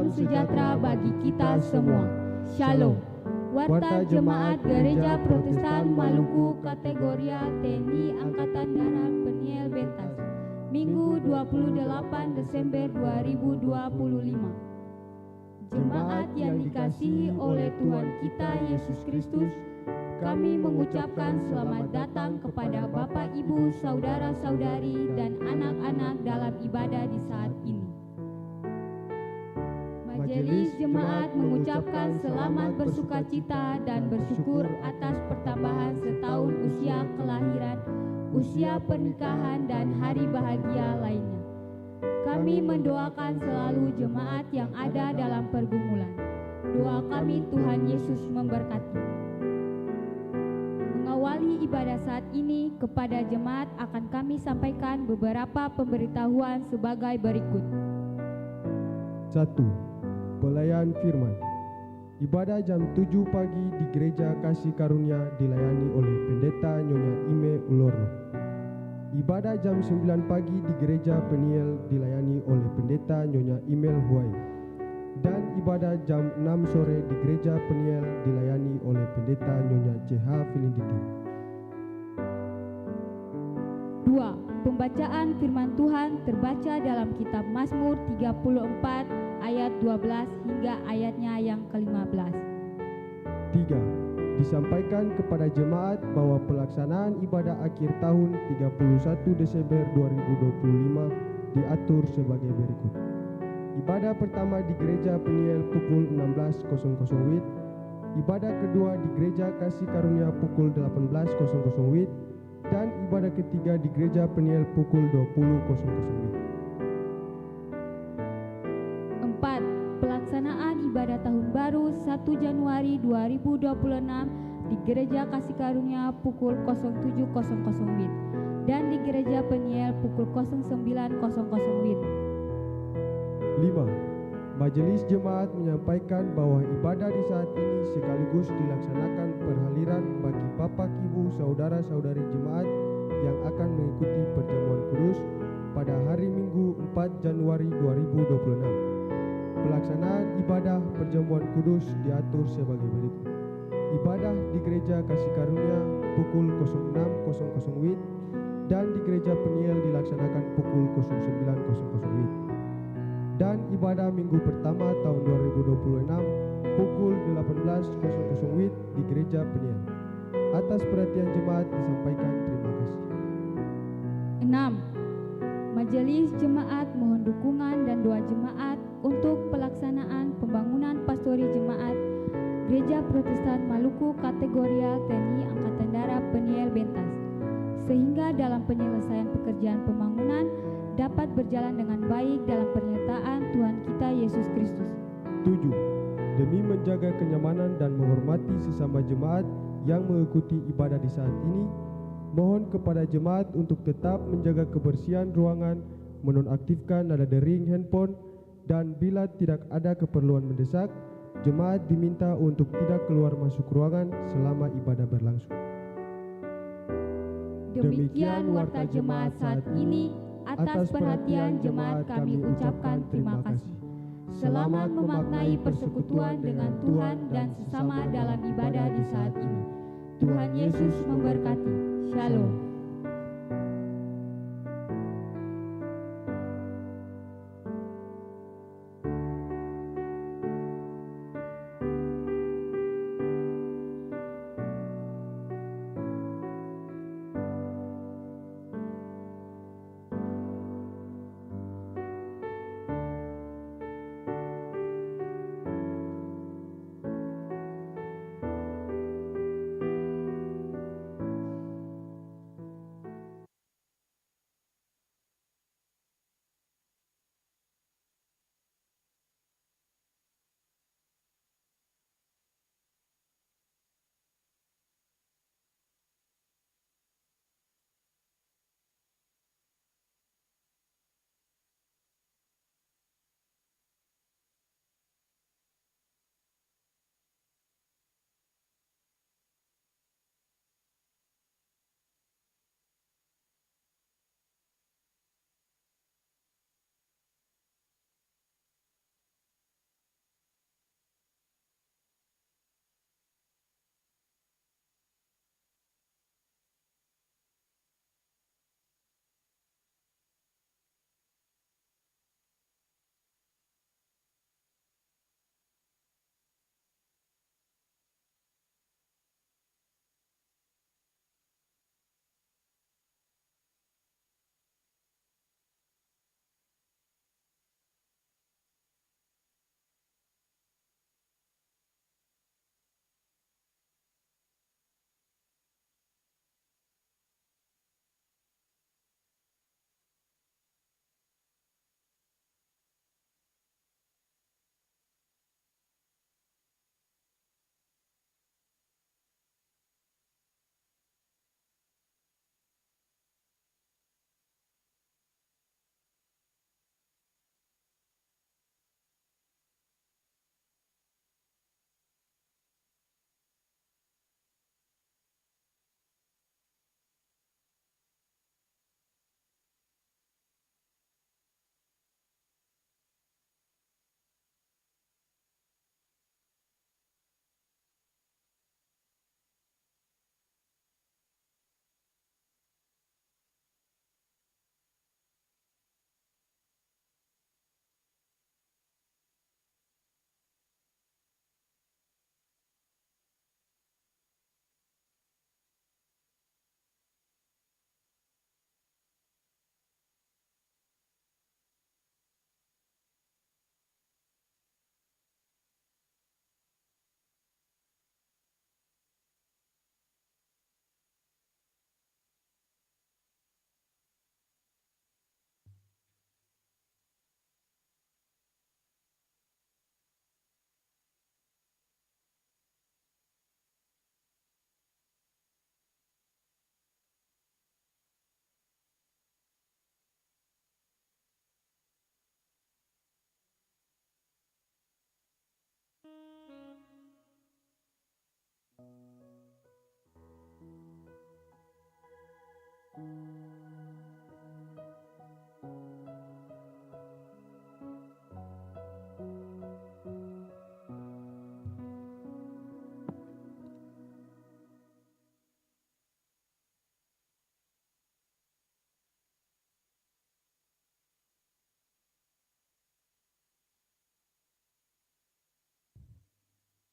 Salam sejahtera bagi kita semua. Shalom. Warta Jemaat Gereja Protestan Maluku Kategoria TNI Angkatan Darat Peniel Bentas, Minggu 28 Desember 2025. Jemaat yang dikasihi oleh Tuhan kita Yesus Kristus, kami mengucapkan selamat datang kepada Bapak, Ibu, saudara-saudari, dan anak-anak dalam ibadah di saat ini. Majelis Jemaat mengucapkan selamat bersukacita dan bersyukur atas pertambahan setahun usia kelahiran, usia pernikahan, dan hari bahagia lainnya. Kami mendoakan selalu jemaat yang ada dalam pergumulan. Doa kami Tuhan Yesus memberkati. Mengawali ibadah saat ini, kepada jemaat akan kami sampaikan beberapa pemberitahuan sebagai berikut. 1. Pelayan firman. Ibadah jam 7 pagi di Gereja Kasih Karunia dilayani oleh Pendeta Nyonya Ime Ulorlo. Ibadah jam 9 pagi di Gereja Peniel dilayani oleh Pendeta Nyonya Imel Huai. Dan ibadah jam 6 sore di Gereja Peniel dilayani oleh Pendeta Nyonya CH Filinditi. 2. Pembacaan firman Tuhan terbaca dalam kitab Mazmur 34 ayat 12 hingga ayatnya yang ke-15. 3. Disampaikan kepada jemaat bahwa pelaksanaan ibadah akhir tahun 31 Desember 2025 diatur sebagai berikut. Ibadah pertama di Gereja Peniel pukul 16.00 WIB. Ibadah kedua di Gereja Kasih Karunia pukul 18.00 WIB. Dan ibadah ketiga di Gereja Peniel pukul 20.00 WIB. 4. Pelaksanaan ibadah tahun baru 1 Januari 2026 di Gereja Kasih Karunia pukul 07.00 WIB dan di Gereja Peniel pukul 09.00 WIB. 5. Majelis Jemaat menyampaikan bahwa ibadah di saat ini sekaligus dilaksanakan perhaliran bagi Bapak, Ibu, saudara-saudari jemaat yang akan mengikuti perjamuan kudus pada hari Minggu 4 Januari 2026. Pelaksanaan ibadah perjamuan kudus diatur sebagai berikut. Ibadah di Gereja Kasih Karunia pukul 06.00 WIB dan di Gereja Peniel dilaksanakan pukul 09.00 WIB. Dan ibadah minggu pertama tahun 2026 pukul 18.00 WIB di Gereja Peniel. Atas perhatian jemaat disampaikan terima kasih. 6. Majelis Jemaat mohon dukungan dan doa jemaat untuk pelaksanaan pembangunan pastori jemaat Gereja Protestan Maluku Kategoria TNI Angkatan Darat Peniel Bentas, sehingga dalam penyelesaian pekerjaan pembangunan dapat berjalan dengan baik dalam penyertaan Tuhan kita Yesus Kristus. 7. Demi menjaga kenyamanan dan menghormati sesama jemaat yang mengikuti ibadah di saat ini, mohon kepada jemaat untuk tetap menjaga kebersihan ruangan, menonaktifkan nada dering handphone, dan bila tidak ada keperluan mendesak, jemaat diminta untuk tidak keluar masuk ruangan selama ibadah berlangsung. Demikian warta jemaat saat ini. Atas perhatian jemaat kami ucapkan terima kasih. Selamat memaknai persekutuan dengan Tuhan dan sesama dalam ibadah di saat ini. Tuhan Yesus memberkati. Shalom.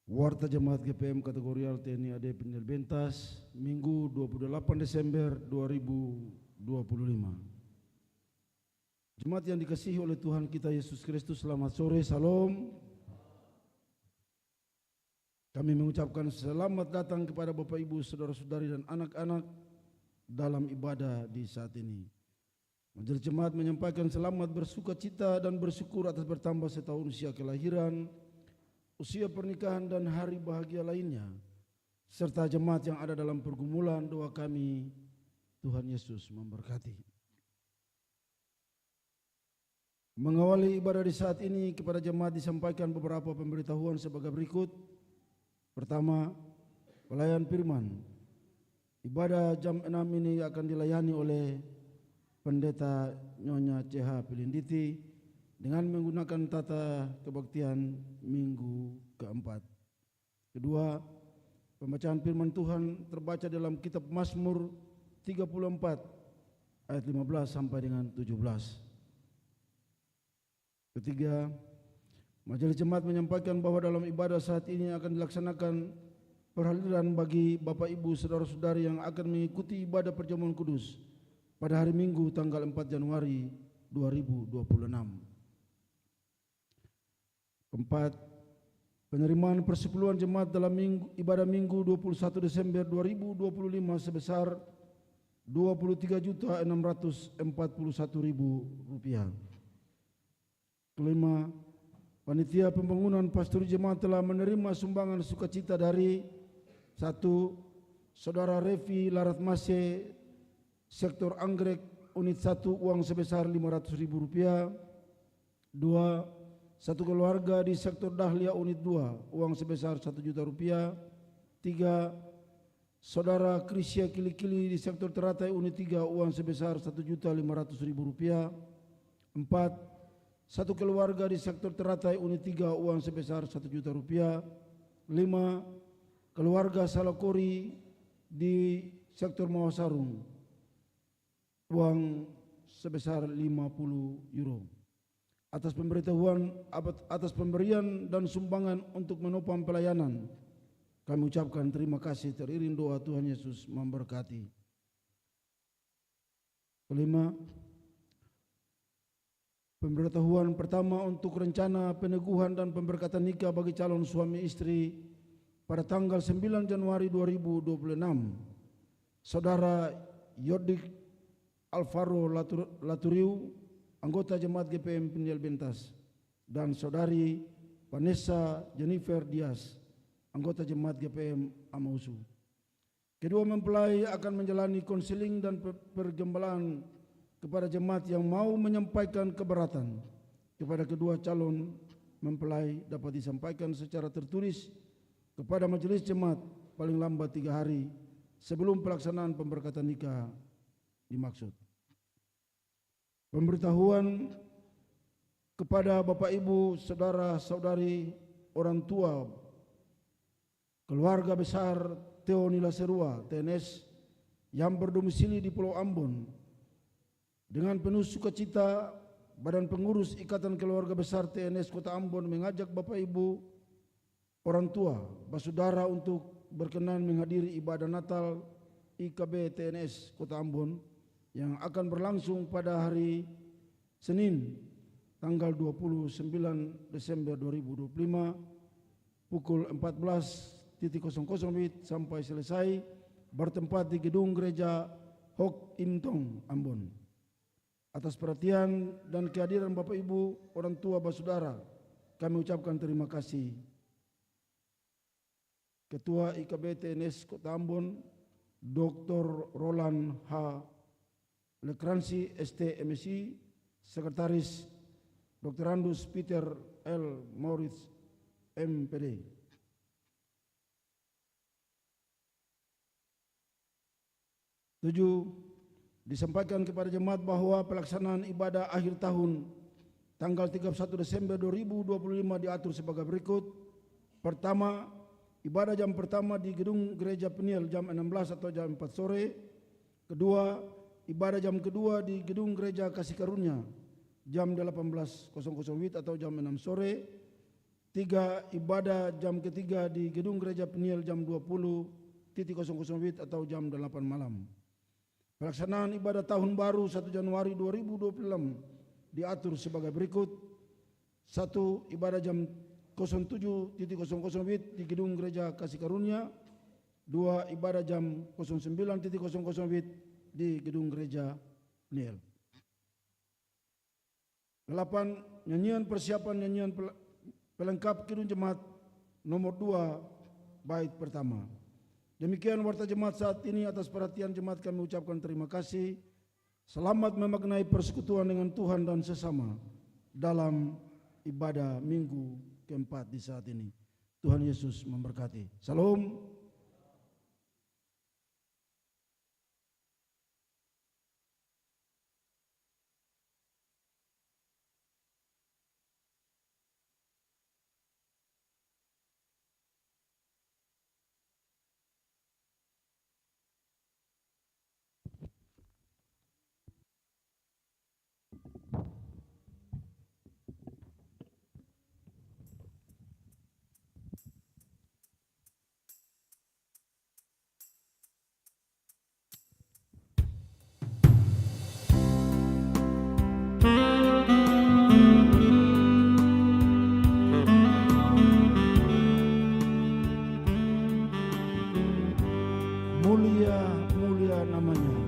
Warta Jemaat GPM Kategorial TNI AD Penil Bentas, Minggu 28 Desember 2025. Jemaat yang dikasihi oleh Tuhan kita Yesus Kristus, selamat sore, salam. Kami mengucapkan selamat datang kepada Bapak Ibu, Saudara-saudari dan anak-anak dalam ibadah di saat ini. Majelis Jemaat menyampaikan selamat bersuka cita dan bersyukur atas bertambah setahun usia kelahiran usia pernikahan dan hari bahagia lainnya, serta jemaat yang ada dalam pergumulan, doa kami, Tuhan Yesus memberkati. Mengawali ibadah di saat ini, kepada jemaat disampaikan beberapa pemberitahuan sebagai berikut. Pertama, pelayan firman. Ibadah jam 6 ini akan dilayani oleh Pendeta Nyonya CH Pilinditi dengan menggunakan tata kebaktian minggu keempat. Kedua, pembacaan firman Tuhan terbaca dalam kitab Mazmur 34 ayat 15 sampai dengan 17. Ketiga, majelis jemaat menyampaikan bahwa dalam ibadah saat ini akan dilaksanakan perhaliran bagi Bapak Ibu Saudara-saudari yang akan mengikuti ibadah perjamuan kudus pada hari Minggu tanggal 4 Januari 2026. Keempat, penerimaan persepuluhan jemaat dalam ibadah Minggu 21 Desember 2025 sebesar Rp23.641.000. Kelima, panitia pembangunan pastori jemaat telah menerima sumbangan sukacita dari 1. Saudara Revi Laratmase, sektor Anggrek, unit 1, uang sebesar Rp500.000. 2. Satu keluarga di sektor Dahlia unit 2, uang sebesar Rp1.000.000. 3. Saudara Krisya Kili-Kili di sektor Teratai unit 3, uang sebesar Rp1.500.000. 4. Satu keluarga di sektor Teratai unit 3, uang sebesar Rp1.000.000. 5. Keluarga Salokori di sektor Mawasarung, uang sebesar €50. Atas pemberian dan sumbangan untuk menopang pelayanan, kami ucapkan terima kasih, teriring doa Tuhan Yesus memberkati. Kelima, pemberitahuan pertama untuk rencana peneguhan dan pemberkatan nikah bagi calon suami istri pada tanggal 9 Januari 2026. Saudara Yodik Alvaro Laturiu, anggota jemaat GPM Peniel Bentas, dan saudari Vanessa Jennifer Diaz, anggota jemaat GPM Amausu. Kedua mempelai akan menjalani konseling dan pergembalaan kepada jemaat yang mau menyampaikan keberatan. Kepada kedua calon mempelai dapat disampaikan secara tertulis kepada majelis jemaat paling lambat 3 hari sebelum pelaksanaan pemberkatan nikah dimaksud. Pemberitahuan kepada Bapak Ibu, saudara-saudari, orang tua, keluarga besar Theo Nila Serua, TNS, yang berdomisili di Pulau Ambon. Dengan penuh sukacita, Badan Pengurus Ikatan Keluarga Besar TNS Kota Ambon mengajak Bapak Ibu, orang tua, saudara untuk berkenan menghadiri ibadah Natal IKB TNS Kota Ambon yang akan berlangsung pada hari Senin tanggal 29 Desember 2025 pukul 14.00 sampai selesai, bertempat di gedung gereja Hok Im Tong, Ambon. Atas perhatian dan kehadiran Bapak Ibu, orang tua, saudara, kami ucapkan terima kasih. Ketua IKB TNS Kota Ambon, Dr. Roland H. Lekransi ST MSI, Sekretaris Dr. Andus Peter L. Maurits MPD. Tujuh, disampaikan kepada jemaat bahwa pelaksanaan ibadah akhir tahun tanggal 31 Desember 2025 diatur sebagai berikut. Pertama, ibadah jam pertama di gedung gereja Peniel jam 16 atau jam 4 sore. Kedua, ibadah jam kedua di gedung gereja Kasih Karunia jam 18.00 WIB atau jam 6 sore. Tiga, ibadah jam ketiga di gedung gereja Peniel jam 20.00 WIB atau jam 8 malam. Pelaksanaan ibadah tahun baru 1 Januari 2026 diatur sebagai berikut. 1. Ibadah jam 07.00 WIB di gedung gereja Kasih Karunia. 2. Ibadah jam 09.00 WIB di gedung gereja Peniel. 8. Nyanyian persiapan nyanyian pelengkap kidung jemaat nomor 2 bait pertama. Demikian warta jemaat saat ini. Atas perhatian jemaat kami ucapkan terima kasih. Selamat memaknai persekutuan dengan Tuhan dan sesama dalam ibadah minggu keempat di saat ini. Tuhan Yesus memberkati. Salam. Mulia namanya.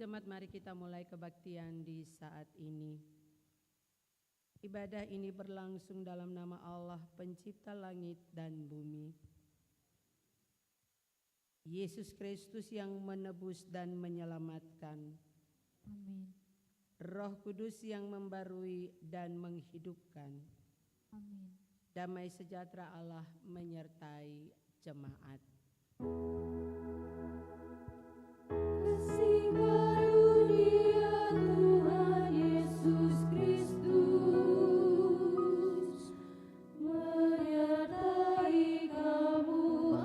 Jemaat, mari kita mulai kebaktian di saat ini. Ibadah ini berlangsung dalam nama Allah, pencipta langit dan bumi. Yesus Kristus yang menebus dan menyelamatkan. Amin. Roh Kudus yang membarui dan menghidupkan. Amin. Damai sejahtera Allah menyertai jemaat. Kasih karunia Tuhan Yesus Kristus menyertai kamu.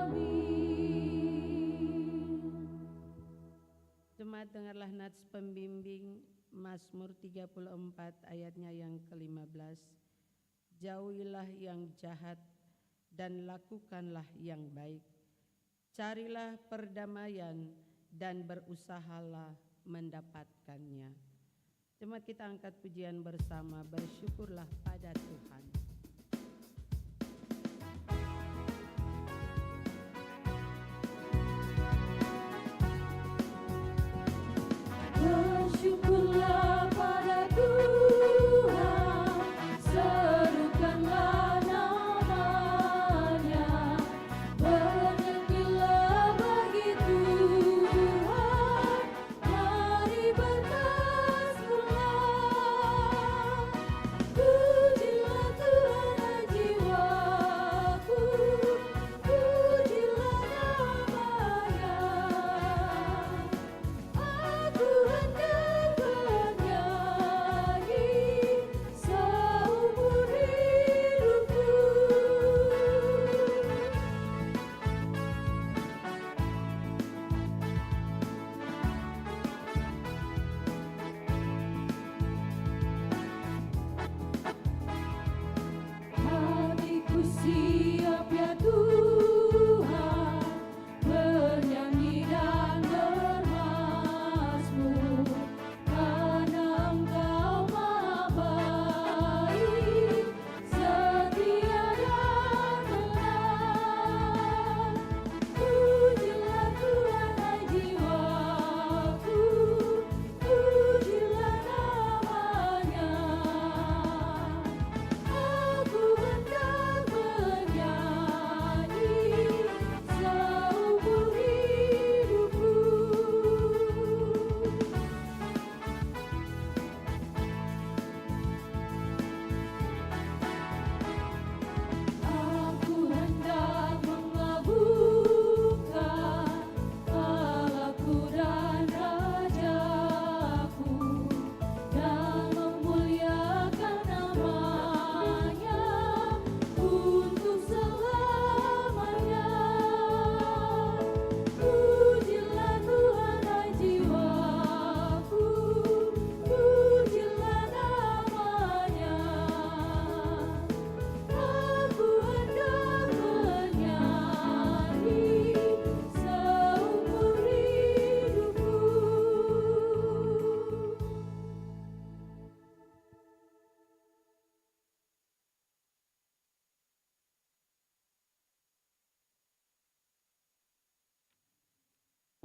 Amin. Jemaat, dengarlah nats pembimbing Mazmur 34 ayatnya yang ke-15. Jauhilah yang jahat dan lakukanlah yang baik. Carilah perdamaian dan berusahalah mendapatkannya. Jemaat, kita angkat pujian bersama, bersyukurlah pada Tuhan. Bersyukurlah pada Tuhan, serukanlah namanya, bernyanyilah bagi Tuhan, mari bertasbihlah, pujilah Tuhan.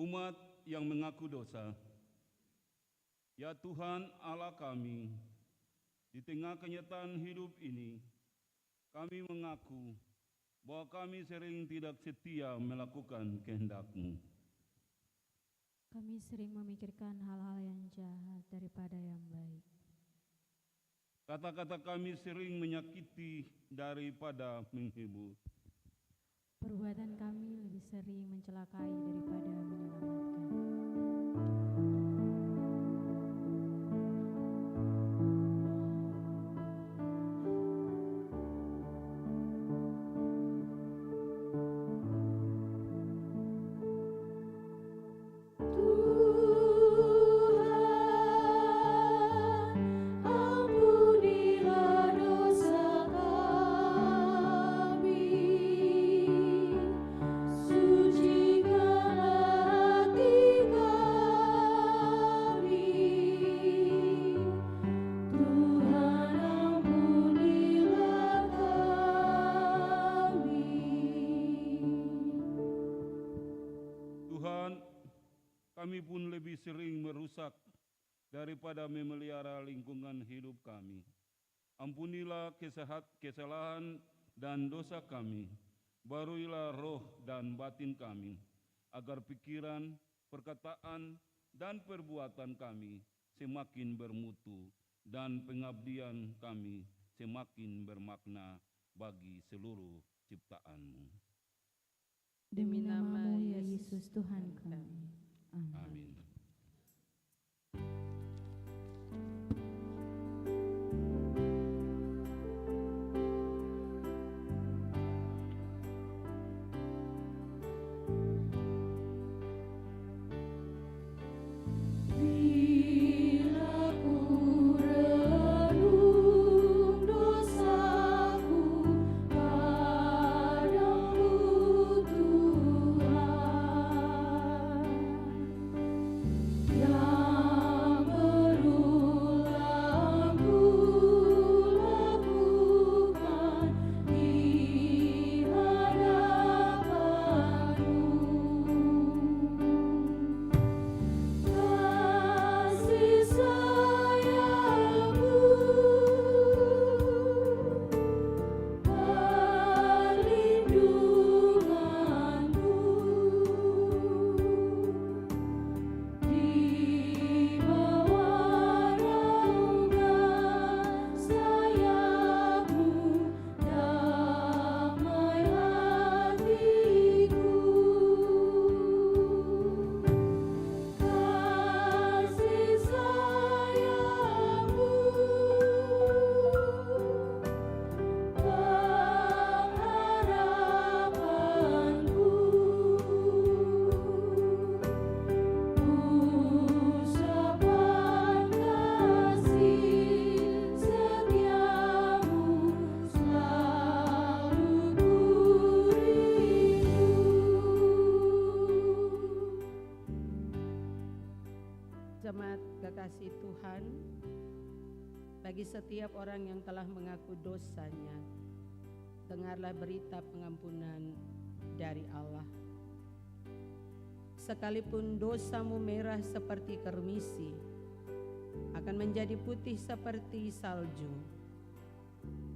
umat yang mengaku dosa. Ya Tuhan Allah kami, di tengah kenyataan hidup ini, kami mengaku bahwa kami sering tidak setia melakukan kehendak-Mu. Kami sering memikirkan hal-hal yang jahat daripada yang baik. Kata-kata kami sering menyakiti daripada menghibur. Perbuatan kami lebih sering mencelakai daripada menyelamatkan. Kami pun lebih sering merusak daripada memelihara lingkungan hidup kami. Ampunilah kesalahan dan dosa kami, baruilah roh dan batin kami, agar pikiran, perkataan, dan perbuatan kami semakin bermutu dan pengabdian kami semakin bermakna bagi seluruh ciptaan-Mu. Demi nama-Mu ya Yesus Tuhan kami. Amin. Amin. Jemaat kekasih Tuhan, bagi setiap orang yang telah mengaku dosanya, dengarlah berita pengampunan dari Allah. Sekalipun dosamu merah seperti kermisi, akan menjadi putih seperti salju.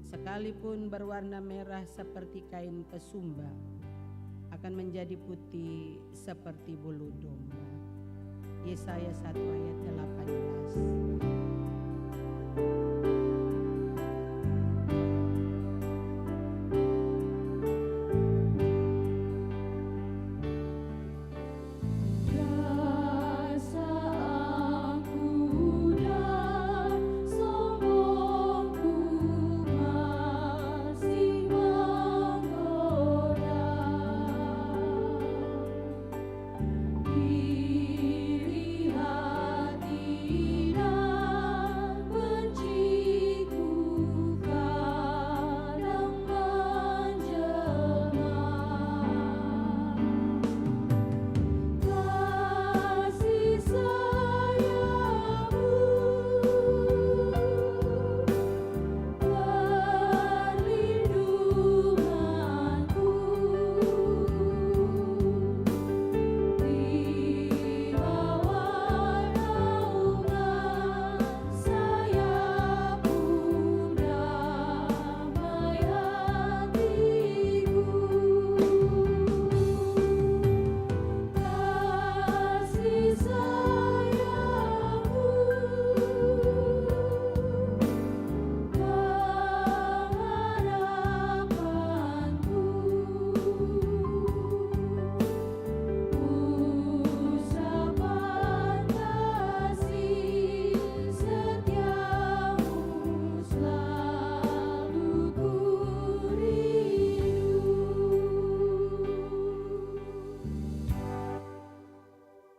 Sekalipun berwarna merah seperti kain kesumba, akan menjadi putih seperti bulu domba. Yesaya 1 ayat 18. Iri hati dan benci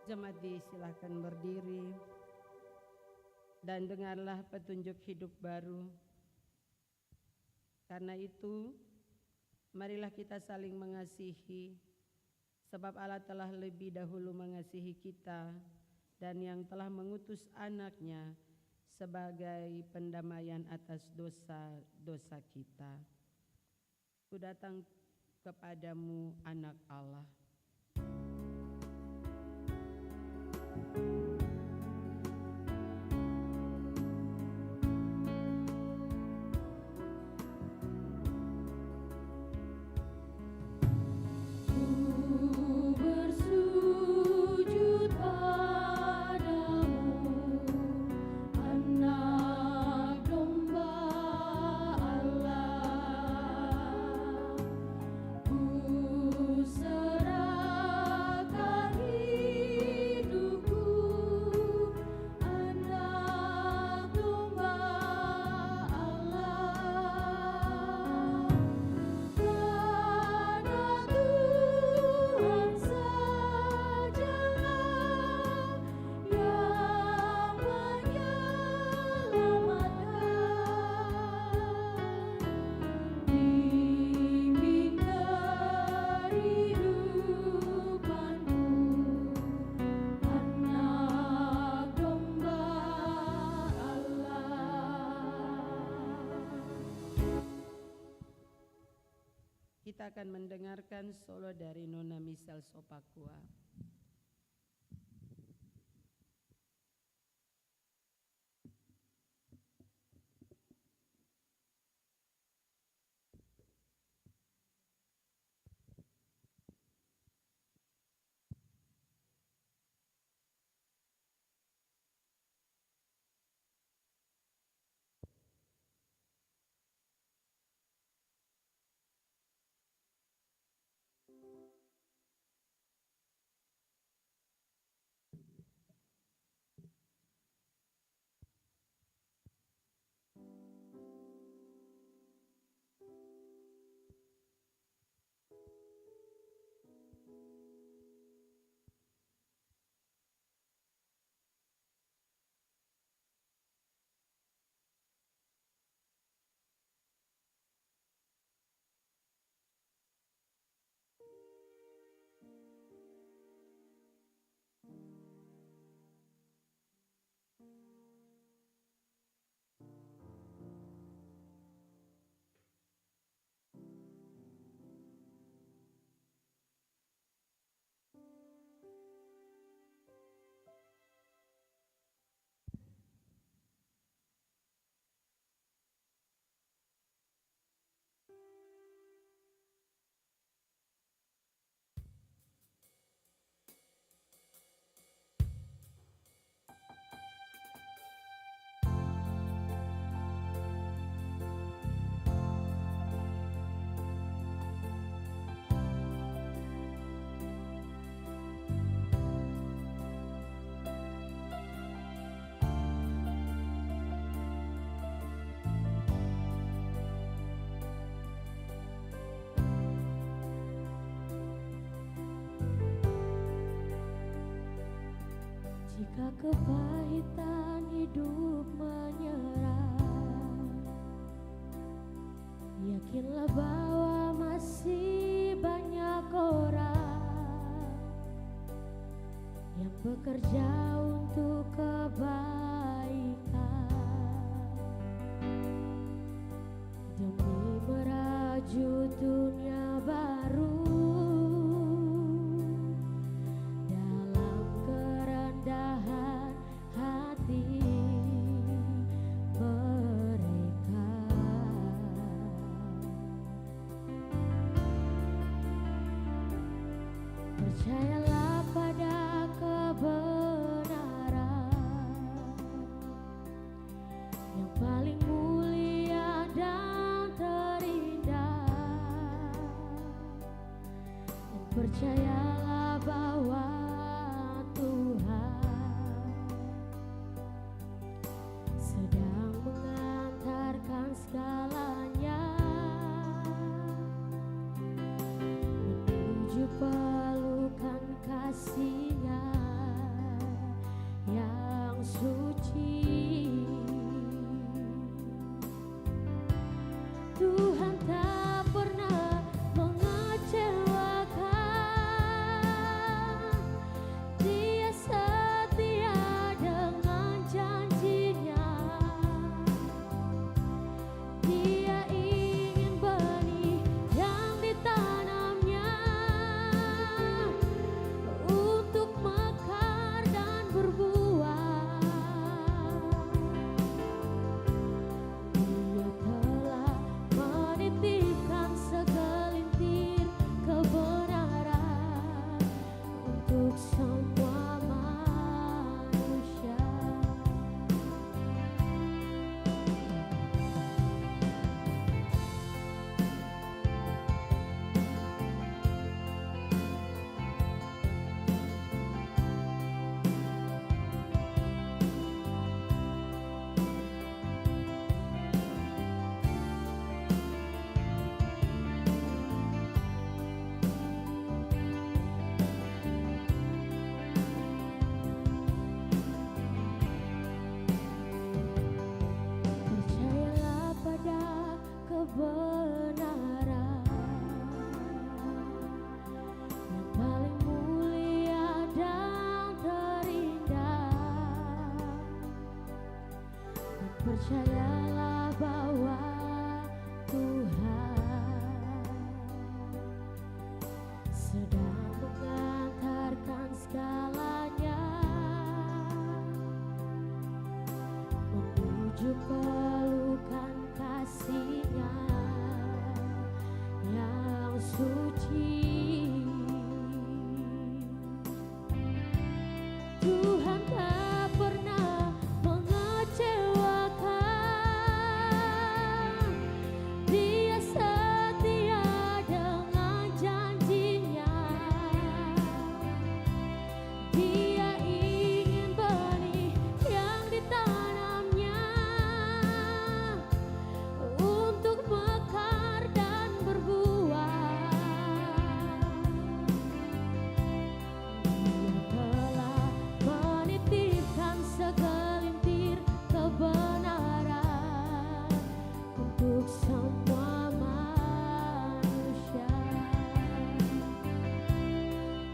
Jemaat disilahkan berdiri dan dengarlah petunjuk hidup baru. Karena itu, marilah kita saling mengasihi, sebab Allah telah lebih dahulu mengasihi kita dan yang telah mengutus anaknya sebagai pendamaian atas dosa-dosa kita. Ku datang kepadamu, anak Allah. Kita akan mendengarkan solo dari Nona Misal Sopakua. Jika kepahitan hidup menyerang, yakinlah bahwa masih banyak orang yang bekerja untuk kebaikan demi merajut dunia baru. Percayalah pada kebenaran yang paling mulia dan terindah, dan percayalah bahwa Tuhan sedang mengantarkan segalanya menuju pelukan kasih-Nya. Percayalah bahwa Tuhan sedang mengantarkan segalanya menuju pelukan kasih-Nya yang suci. Tuhan tak pernah mengecewakan, Dia setia dengan janji-Nya. Dia ingin benih yang ditanamnya untuk mekar dan berbuah. Dia telah menitipkan segelintir kebenaran untuk semua manusia.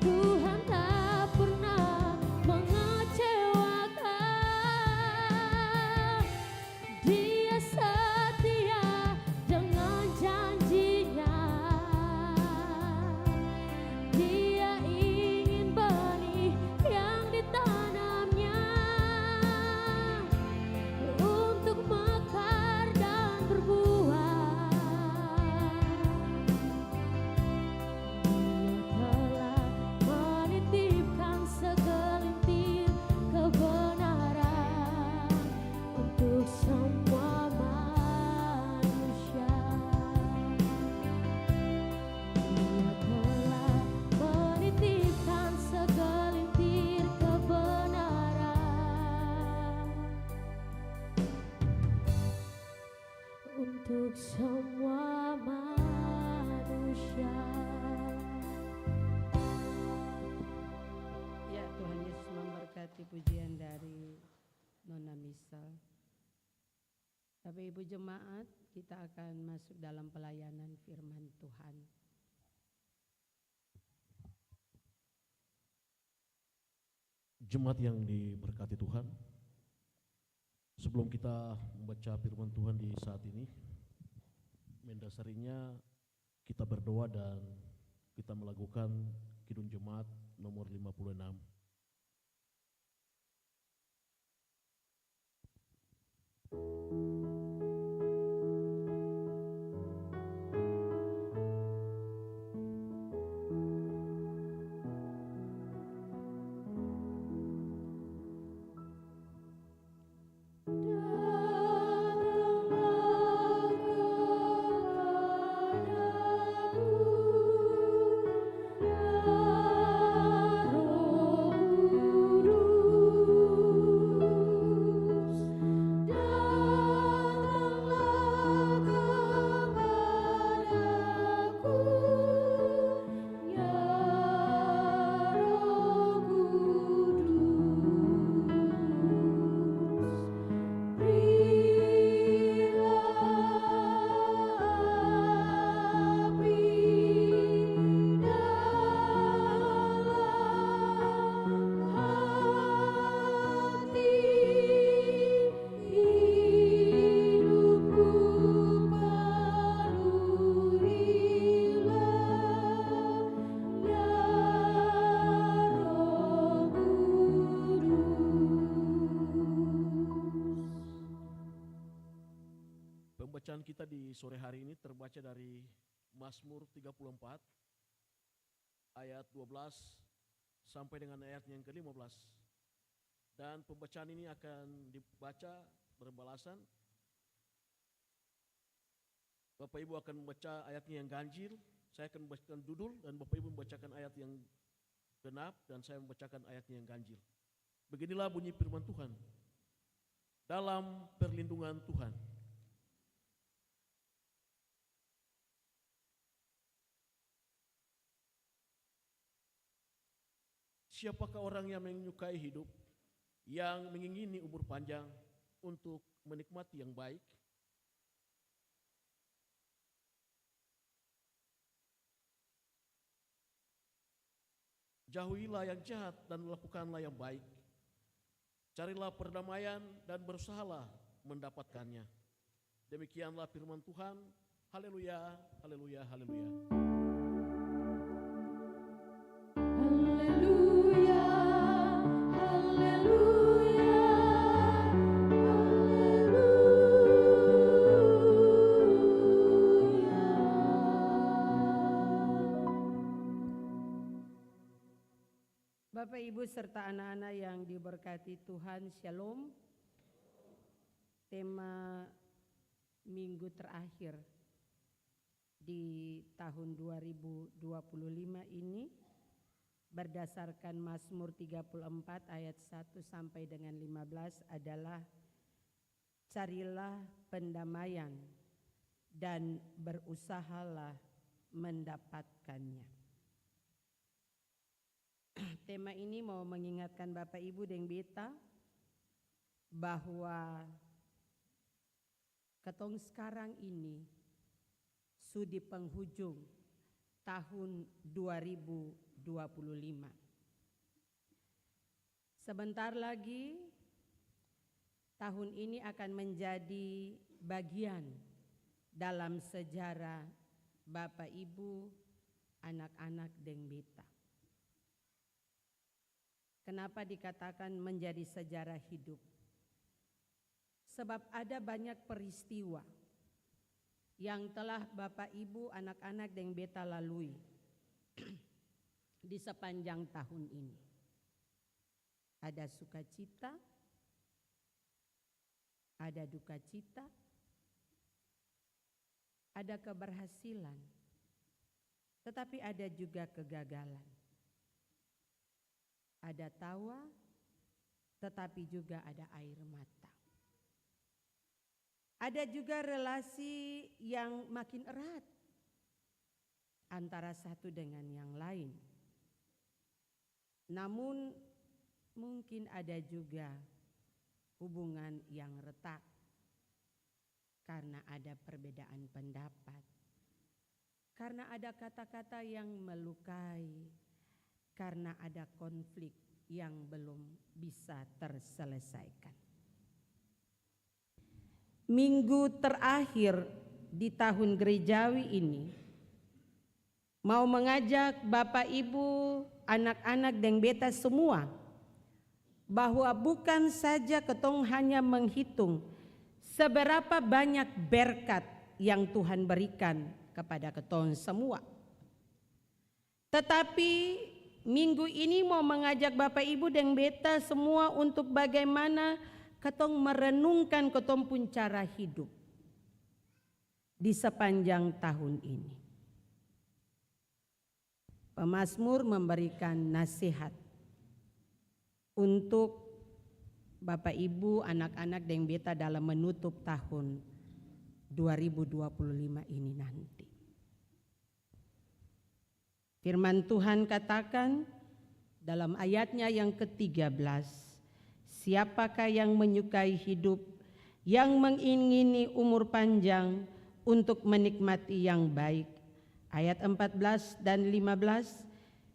Tuhan tak pernah mengecewakan, Dia setia dengan janji-Nya. Dia ingin benih yang ditanamnya untuk mekar dan berbuah. Dia telah menitipkan segelintir kebenaran untuk semua manusia. Dia telah menitipkan segelintir kebenaran untuk semua manusia. Ya, Tuhan Yesus memberkati pujian dari Nona Misal. Bapak Ibu Jemaat, kita akan masuk dalam pelayanan firman Tuhan. Jemaat yang diberkati Tuhan, sebelum kita membaca firman Tuhan di saat ini, mendasarinya kita berdoa dan kita melakukan Kidung Jemaat nomor 56. Pembacaan kita di sore hari ini terbaca dari Mazmur 34 ayat 12 sampai dengan ayat yang ke-15. Dan pembacaan ini akan dibaca berbalasan. Bapak Ibu akan membaca ayatnya yang ganjil, saya akan membacakan dudul, dan Bapak Ibu membacakan ayat yang genap, dan saya membacakan ayatnya yang ganjil. Beginilah bunyi firman Tuhan. Dalam perlindungan Tuhan. Siapakah orang yang menyukai hidup, yang mengingini umur panjang untuk menikmati yang baik? Jauhilah yang jahat dan lakukanlah yang baik. Carilah perdamaian dan berusahalah mendapatkannya. Demikianlah firman Tuhan. Haleluya, haleluya, haleluya. Haleluya, haleluya, Bapak, Ibu, serta anak-anak yang diberkati Tuhan, Shalom. Tema minggu terakhir di tahun 2025 ini berdasarkan Mazmur 34 ayat 1 sampai dengan 15 adalah carilah pendamaian dan berusahalah mendapatkannya. Tema ini mau mengingatkan Bapak Ibu dan Beta bahwa ketong sekarang ini sudah penghujung tahun 2025. Sebentar lagi tahun ini akan menjadi bagian dalam sejarah Bapak Ibu, anak-anak dan Beta. Kenapa dikatakan menjadi sejarah hidup? Sebab ada banyak peristiwa yang telah Bapak Ibu, anak-anak dan Beta lalui di sepanjang tahun ini. Ada sukacita, ada duka cita, ada keberhasilan, tetapi ada juga kegagalan. Ada tawa, tetapi juga ada air mata. Ada juga relasi yang makin erat antara satu dengan yang lain. Namun mungkin ada juga hubungan yang retak karena ada perbedaan pendapat, karena ada kata-kata yang melukai, karena ada konflik yang belum bisa terselesaikan. Minggu terakhir di tahun gerejawi ini mau mengajak Bapak Ibu, anak-anak dan Beta semua bahwa bukan saja ketong hanya menghitung seberapa banyak berkat yang Tuhan berikan kepada ketong semua, tetapi minggu ini mau mengajak Bapak Ibu dan Beta semua untuk bagaimana ketong merenungkan ketong pun cara hidup di sepanjang tahun ini. Pemazmur memberikan nasihat untuk Bapak Ibu, anak-anak dan Beta dalam menutup tahun 2025 ini nanti. Firman Tuhan katakan dalam ayatnya yang ke-13, siapakah yang menyukai hidup, yang mengingini umur panjang untuk menikmati yang baik. Ayat 14 dan 15,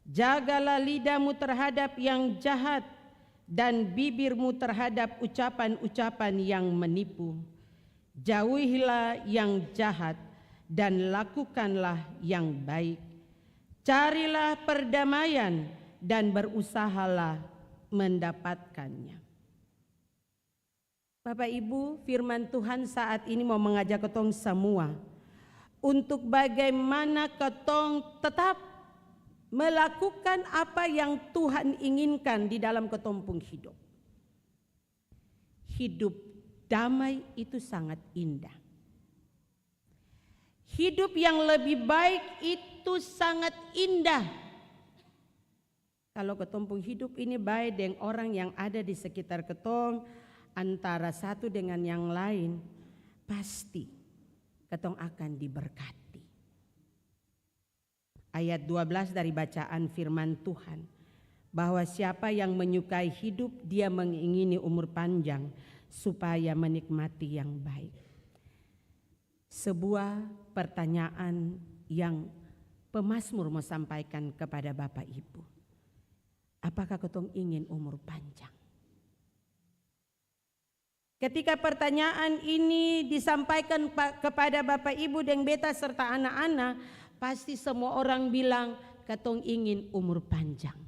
jagalah lidahmu terhadap yang jahat dan bibirmu terhadap ucapan-ucapan yang menipu. Jauhilah yang jahat dan lakukanlah yang baik. Carilah perdamaian dan berusahalah mendapatkannya. Bapak Ibu, firman Tuhan saat ini mau mengajak ketong semua untuk bagaimana ketong tetap melakukan apa yang Tuhan inginkan di dalam ketong pun hidup. Hidup damai itu sangat indah. Hidup yang lebih baik itu sangat indah. Kalau ketong pun hidup ini baik dengan orang yang ada di sekitar ketong, antara satu dengan yang lain, pasti ketong akan diberkati. Ayat 12 dari bacaan firman Tuhan, bahwa siapa yang menyukai hidup, dia mengingini umur panjang supaya menikmati yang baik. Sebuah pertanyaan yang pemazmur mau sampaikan kepada Bapak Ibu. Apakah ketong ingin umur panjang? Ketika pertanyaan ini disampaikan kepada Bapak Ibu dan beta serta anak-anak, pasti semua orang bilang, katong ingin umur panjang.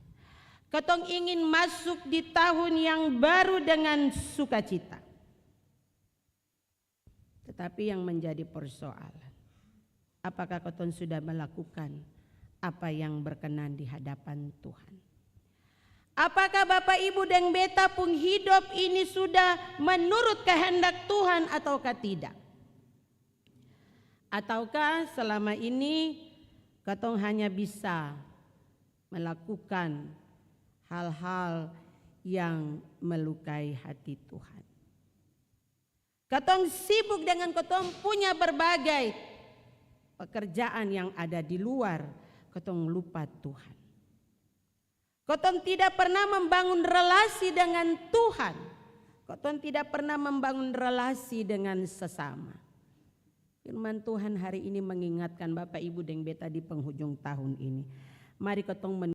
Katong ingin masuk di tahun yang baru dengan sukacita. Tetapi yang menjadi persoalan, apakah katong sudah melakukan apa yang berkenan di hadapan Tuhan? Apakah Bapak Ibu dan beta pun hidup ini sudah menurut kehendak Tuhan ataukah tidak? Ataukah selama ini katong hanya bisa melakukan hal-hal yang melukai hati Tuhan? Katong sibuk dengan katong punya berbagai pekerjaan yang ada di luar, katong lupa Tuhan. Katong tidak pernah membangun relasi dengan Tuhan. Katong tidak pernah membangun relasi dengan sesama. Firman Tuhan hari ini mengingatkan Bapak Ibu dan beta di penghujung tahun ini. Mari katong